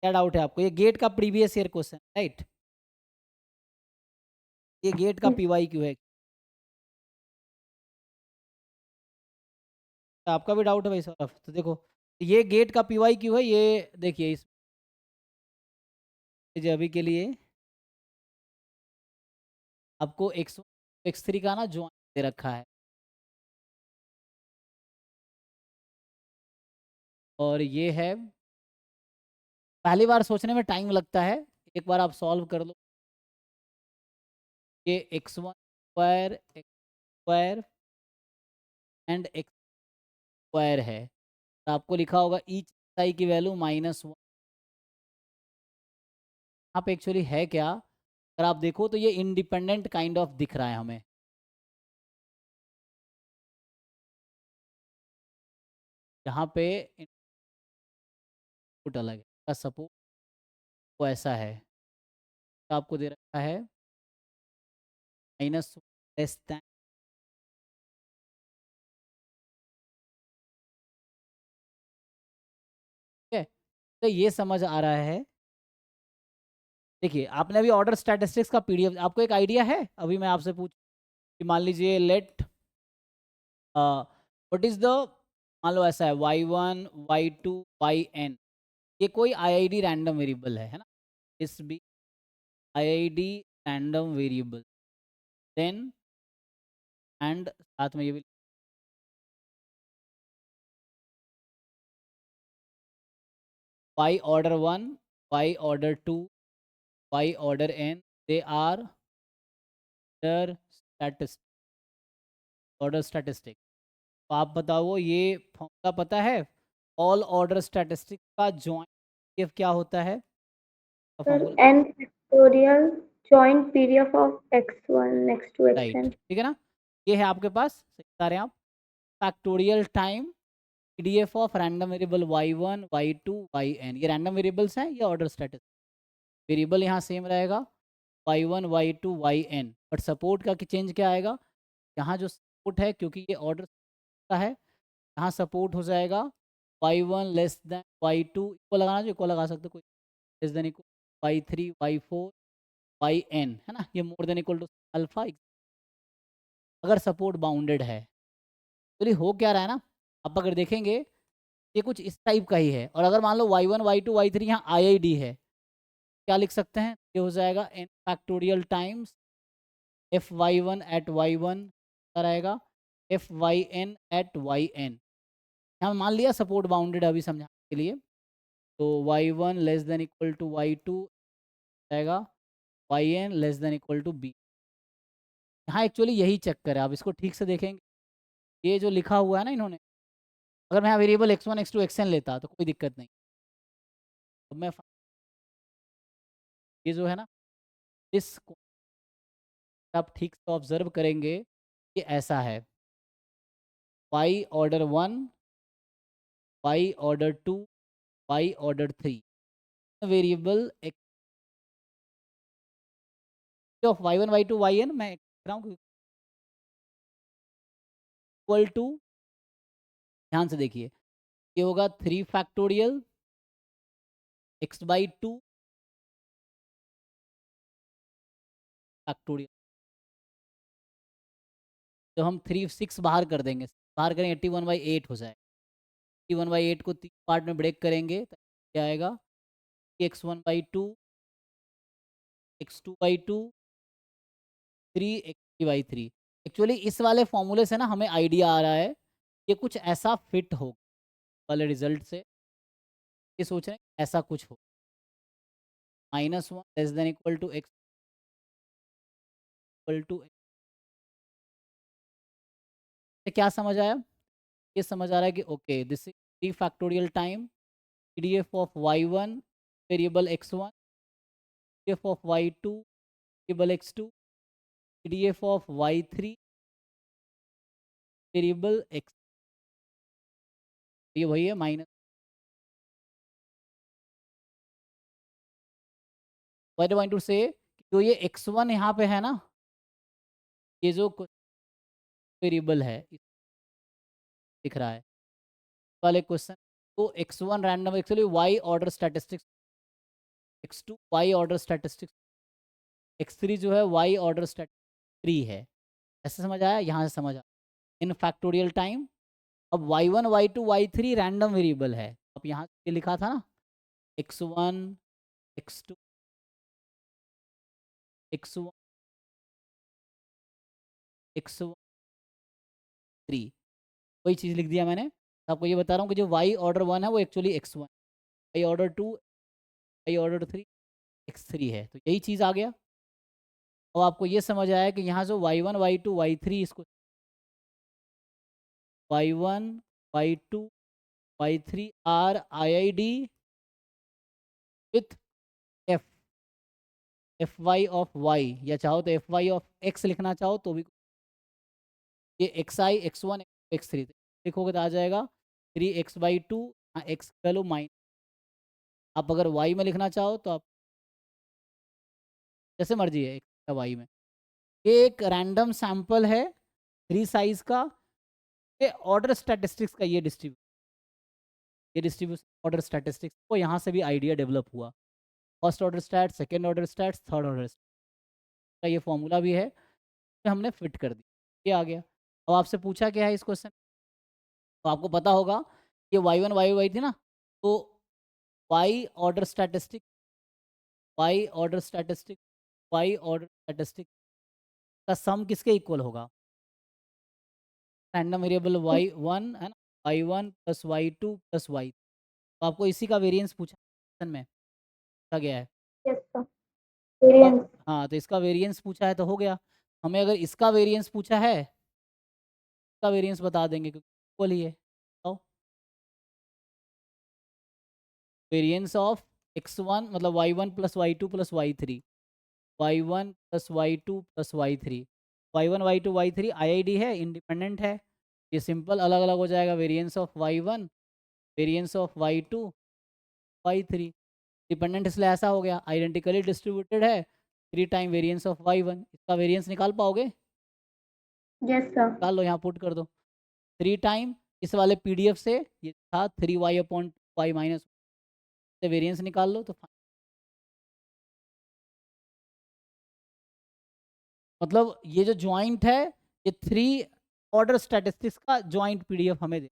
क्या डाउट है आपको? ये गेट का प्रीवियस ईयर क्वेश्चन, राइट? ये गेट का पीवाई क्यू है। आपका भी डाउट है भाई सौरभ? तो देखो, ये गेट का पीवाई क्यू है, ये देखिए इस अभी के लिए आपको x3 का ना ज्वाइन दे रखा है, और ये है, पहली बार सोचने में टाइम लगता है, एक बार आप सॉल्व कर लो। ये x1 square and x square है, तो आपको लिखा होगा ईच साई की वैल्यू -1। यहाँ पे एक्चुअली है क्या, अगर आप देखो तो ये इंडिपेंडेंट काइंड ऑफ दिख रहा है हमें। यहाँ पे इनपुट अलग है, का सपोर्ट वो ऐसा है, तो आपको दे रखा है -1 लेस देन, ठीक है? तो ये समझ आ रहा है। देखिए, आपने अभी ऑर्डर स्टैटिस्टिक्स का पीडीएफ, आपको एक आइडिया है? अभी मैं आपसे पूछ कि मान लीजिए लेट व्हाट इज़ द, मान लो ऐसा है y1 y2 yn, ये कोई आईआईडी रैंडम वेरिएबल है ना? इस भी IID random variable, then and साथ में ये भी y order 1, y order 2, y order n, they are order statistic. तो आप बताओ ये फॉर्मूला पता है? ऑल ऑर्डर स्टैटिस्टिक का जॉइंट क्या होता है? Sir formula, n factorial joint PDF of x1 next to right, xn। ठीक है ना? ये है आपके पास, सही बता रहे हैं आप, factorial time PDF of random variable y1 y2 yn, ये रैंडम वेरिएबल्स हैं, ये ऑर्डर स्टैटिस्टिक वेरिएबल यहाँ सेम रहेगा y1 y2 yn, but support का चेंज क्या आएगा? यहाँ जो सपोर्ट है, क्योंकि ये ऑर्डर का है, यहाँ सपोर्ट हो जाएगा y1 less than y2, equal लगाना जो इक्वल लगा सकते कोई, less than equal y3 y4 yn, है ना? ये more than equal to alpha, अगर सपोर्ट बाउंडेड है। तो ये हो क्या रहा है ना, आप अगर देखेंगे ये कुछ इस टाइप का ही है, और अगर मान लो y1 y2 y3 यहाँ IID है, क्या लिख सकते हैं? ये हो जाएगा n factorial times F Y one at Y one रहेगा, F Y N at Y N. यहाँ मान लिया सपोर्ट बाउंडेड अभी समझाने के लिए, तो Y one less than equal to Y two रहेगा, Y N less than equal to B. यहाँ एक्चुअली यही चक्कर है, आप इसको ठीक से देखेंगे, ये जो लिखा हुआ है ना इन्होंने, अगर मैं यहाँ वेरिएबल x1 x2 xn लेता तो कोई दिक्कत नहीं, तो मैं ये जो है ना, इस आप ठीक से ऑब्जर्व करेंगे, ये ऐसा है y order 1, y order 2, y order 3, variable of y1 y2 yn मैं कह रहा हूँ इक्वल टू, ध्यान से देखिए, ये होगा 3 फैक्टोरियल x/2 फैक्टोरियल, तो हम 3 6 बाहर कर देंगे, बाहर करेंगे 81/8 हो जाएगा, 81/8 को 3 पार्ट में ब्रेक करेंगे तो क्या आएगा, x1/2 x2/2 3 x3/3। एक्चुअली इस वाले फॉर्मूले से ना हमें आइडिया आ रहा है, ये कुछ ऐसा फिट हो वाले रिजल्ट से, ये सोच रहे हैं ऐसा कुछ हो, -1 less than equal to x equal to, क्या समझ आया? ये समझ आ रहा है कि okay this is 3 factorial time PDF of y1 variable x1, PDF of y2 variable x2, PDF of y3 variable x, ये वही है minus, what I want to say, जो ये x1 यहाँ पे है ना, ये जो वेरिएबल है दिख रहा है वाले क्वेश्चन, तो x1 random actually y order statistics x2 y order statistics, x3 जो है y ऑर्डर स्टैटिस्टिक्स 3 है। ऐसे समझ आया? यहाँ से समझ आया। इन फैक्टोरियल टाइम अब y1 y2 y3 random variable है। अब यहाँ ये लिखा था ना x1 x2 x1 x3 वही चीज़ लिख दिया मैंने। तो आपको ये बता रहा हूँ कि जो y ऑर्डर 1 है वो actually x1, y order 2, y order 3 x3 है। तो यही चीज़ आ गया। अब आपको ये समझ आया कि यहाँ जो y1 y2 y3 इसको y1 y2 y3 are IID with f fy of y, या चाहो तो fy ऑफ x लिखना चाहो तो भी ये xi x1 x3 लिखोगे तो आ जाएगा 3x/2 x वैल्यू माइनस। आप अगर y में लिखना चाहो तो आप जैसे मर्जी है x y में। ये एक रैंडम सैंपल है 3 साइज का। ये ऑर्डर स्टैटिस्टिक्स का ये डिस्ट्रीब्यूशन ऑर्डर स्टैटिस्टिक्स को यहाँ से भी आइडिया डेवलप हुआ। First order stat, second order stats, third order का ये फॉर्मूला भी है, ये हमने फिट कर दिया। ये आ गया। अब आपसे पूछा क्या है इस क्वेश्चन, तो आपको पता होगा ये y1 y थी ना, तो y order statistic y order statistic y order statistic का सम किसके इक्वल होगा? रैंडम वेरिएबल y1 है ना, y1 plus y2 plus y। तो आपको इसी का वेरिएंस पूछा क्वेश्चन में, पूछा गया है। Yes, sir. तो Variance. हाँ, तो इसका वेरिएंस पूछा है तो हो गया। हमें अगर इसका वेरिएंस पूछा है, इसका वेरिएंस बता देंगे क्योंकि इक्वल ही है। तो वेरिएंस ऑफ x1 मतलब y1 plus y2 plus y3, y1 plus y2 plus y3, y1 y2 y3 IID है, इंडिपेंडेंट है। ये सिंपल अलग अलग हो जाएगा। Variance of y1 variance of y2 y3, dependent इसलिए ऐसा हो गया। आइडेंटिकली डिस्ट्रीब्यूटेड है, 3 टाइम वेरिएंस ऑफ y1। इसका वेरिएंस निकाल पाओगे? Yes, sir. निकाल लो, यहाँ पुट कर दो 3 टाइम इस वाले PDF से, ये था 3y/y माइनस से वेरिएंस निकाल लो तो मतलब ये जो जॉइंट है, ये 3 ऑर्डर स्टैटिस्टिक्स का जॉइंट PDF हमें दे